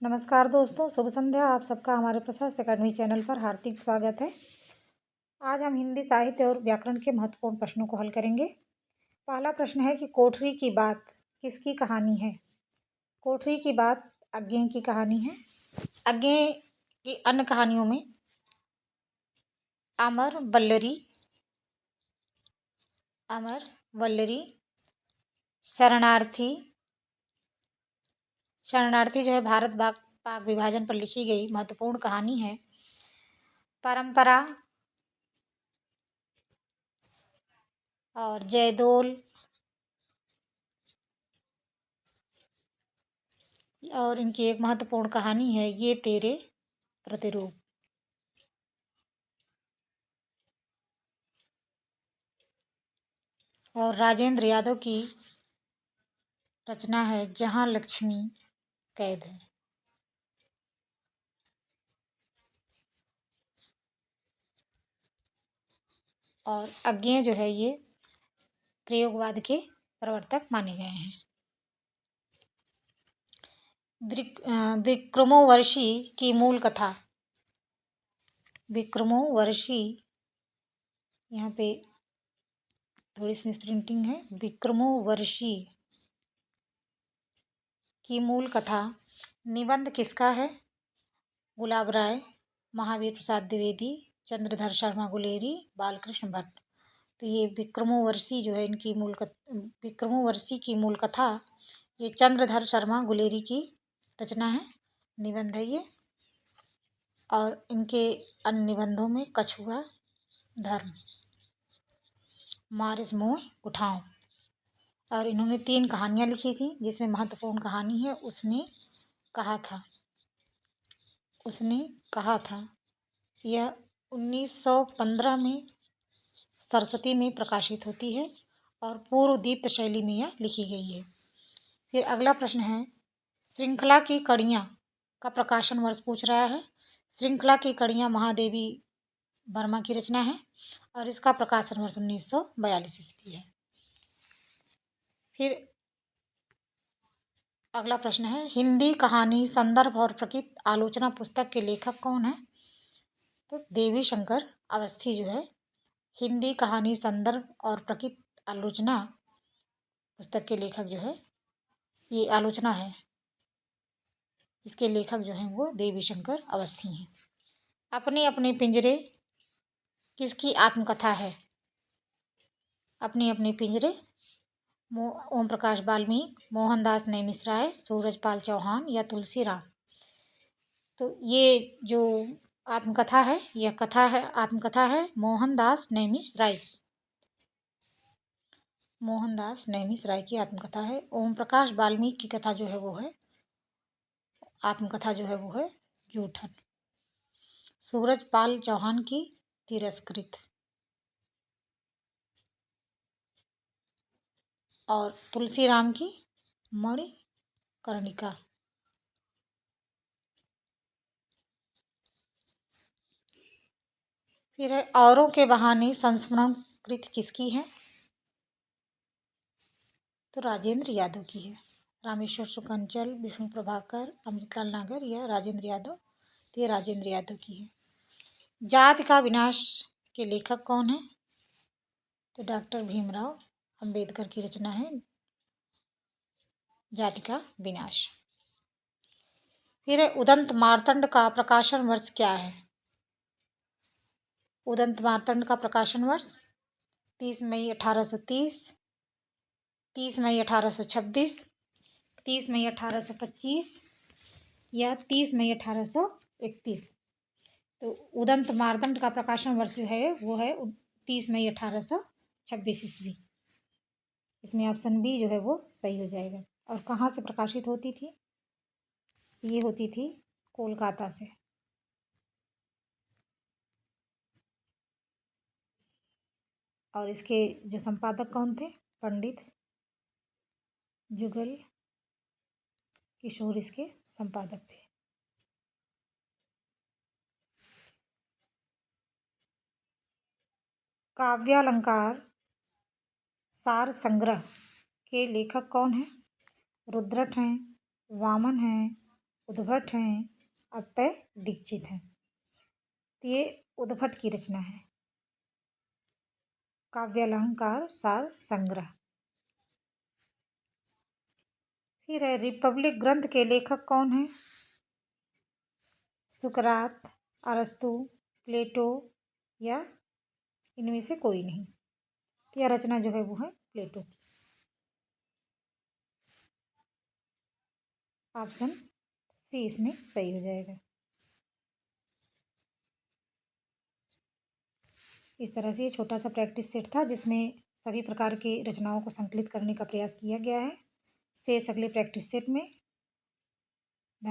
नमस्कार दोस्तों, शुभ संध्या। आप सबका हमारे प्रशस्त अकादमी चैनल पर हार्दिक स्वागत है। आज हम हिंदी साहित्य और व्याकरण के महत्वपूर्ण प्रश्नों को हल करेंगे। पहला प्रश्न है कि कोठरी की बात किसकी कहानी है? कोठरी की बात अज्ञेय की कहानी है। अज्ञेय की अन्य कहानियों में अमर वल्लरी, शरणार्थी जो है भारत पाक विभाजन पर लिखी गई महत्वपूर्ण कहानी है। परंपरा और जयदोल और इनकी एक महत्वपूर्ण कहानी है ये तेरे प्रतिरूप। और राजेंद्र यादव की रचना है जहां लक्ष्मी कैद है। और अज्ञेय जो है ये प्रयोगवाद के प्रवर्तक माने गए हैं। विक्रमोर्वशी की मूल कथा। विक्रमोर्वशी, यहाँ पे थोड़ी सी मिसप्रिंटिंग है। विक्रमोर्वशी की मूल कथा निबंध किसका है? गुलाब राय, महावीर प्रसाद द्विवेदी, चंद्रधर शर्मा गुलेरी, बालकृष्ण भट्ट। तो ये विक्रमोर्वशी जो है विक्रमोर्वशी की मूल कथा ये चंद्रधर शर्मा गुलेरी की रचना है, निबंध है ये। और इनके अन्य निबंधों में कछुआ धर्म, मारिस मोह उठाओ। और इन्होंने 3 कहानियाँ लिखी थी जिसमें महत्वपूर्ण कहानी है उसने कहा था। यह 1915 में सरस्वती में प्रकाशित होती है और पूर्व दीप्त शैली में यह लिखी गई है। फिर अगला प्रश्न है श्रृंखला की कड़ियाँ का प्रकाशन वर्ष पूछ रहा है। श्रृंखला की कड़ियाँ महादेवी वर्मा की रचना है और इसका प्रकाशन वर्ष 1942 ईस्वी है। फिर अगला प्रश्न है हिंदी कहानी संदर्भ और प्रकृति आलोचना पुस्तक के लेखक कौन है? तो देवी शंकर अवस्थी जो है हिंदी कहानी संदर्भ और प्रकृति आलोचना पुस्तक के लेखक जो है, ये आलोचना है, इसके लेखक जो हैं वो देवी शंकर अवस्थी हैं। अपने अपने पिंजरे किसकी आत्मकथा है? अपने अपने पिंजरे ओम प्रकाश वाल्मीकि, मोहनदास नेमिष राय, सूरजपाल चौहान या तुलसीराम। तो ये जो आत्मकथा है आत्मकथा है मोहनदास नेमिष राय की आत्मकथा है। ओम प्रकाश वाल्मीकि की कथा जो है वो है आत्मकथा जो है वो है जूठन। सूरजपाल चौहान की तिरस्कृत और तुलसीराम की मणिकर्णिका। फिर है औरों के बहाने संस्मरण कृत किसकी है? तो राजेंद्र यादव की है। रामेश्वर सुकंचल, विष्णु प्रभाकर, अमृतलाल नागर या राजेंद्र यादव। तो ये राजेंद्र यादव की है। जाति का विनाश के लेखक कौन है? तो डॉक्टर भीमराव अंबेडकर की रचना है जाति का विनाश। फिर है उदंत मार्तंड का प्रकाशन वर्ष क्या है? उदंत मार्तंड का प्रकाशन वर्ष 30 मई 1830, 30 मई 1826, 30 मई 1825 या 30 मई 1831। तो उदंत मार्तंड का प्रकाशन वर्ष जो है वो है 30 मई 1826 ईस्वी। इसमें ऑप्शन बी जो है वो सही हो जाएगा। और कहाँ से प्रकाशित होती थी? ये होती थी कोलकाता से। और इसके जो संपादक कौन थे? पंडित जुगल किशोर इसके संपादक थे। काव्यालंकार सार संग्रह के लेखक कौन है? रुद्रट हैं, वामन हैं, उद्भट हैं, अप्पय दीक्षित हैं। तो ये उद्भट की रचना है। काव्यालंकार सार संग्रह। फिर है रिपब्लिक ग्रंथ के लेखक कौन है? सुकरात, अरस्तु, प्लेटो या इनमें से कोई नहीं। यह रचना जो है वो है प्लेटो की। ऑप्शन सी इसमें सही हो जाएगा। इस तरह से ये छोटा सा प्रैक्टिस सेट था जिसमें सभी प्रकार की रचनाओं को संकलित करने का प्रयास किया गया है। शेष अगले प्रैक्टिस सेट में